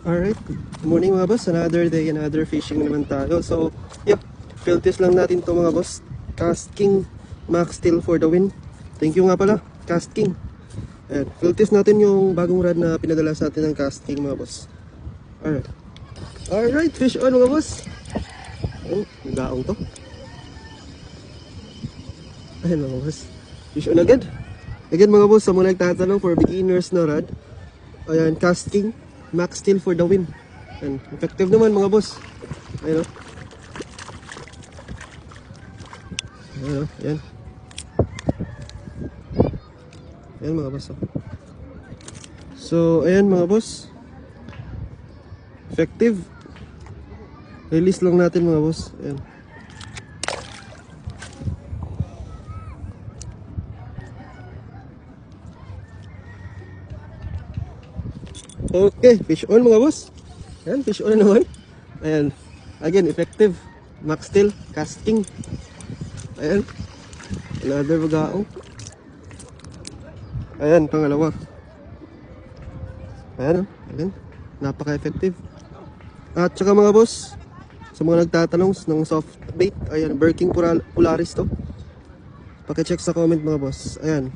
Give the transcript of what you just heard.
Alright, good morning mga boss. Another day, another fishing naman tayo. So, yeah, field test lang natin to mga boss. Cast King Max Steel for the win. Thank you nga pala, Cast King. Ayan, field test natin yung bagong rod na pinadala sa atin ng Cast King mga boss. Alright. Alright, fish on mga boss. Oh, gaong to. Ayan mga boss. Fish on agad. Again mga boss, sa mga nagtatanong for beginners na rod. Ayan, Cast King Max Steel for the win. And effective naman mga boss. Ayun o. Ayun o. Ayan. Ayan mga boss. So, ayan mga boss. Effective. Release lang natin mga boss. Ayan. Okay, fish on mga boss. Ayan, fish on na naman. Ayan. Again, effective. Max Steel, casting. Ayan. Another bagaong. Ayan, pangalawa. Ayan, ayan. Napaka-effective. At saka mga boss, sa mga nagtatanong ng soft bait, ayan, Birking Polaris to. Pakicheck sa comment mga boss. Ayan.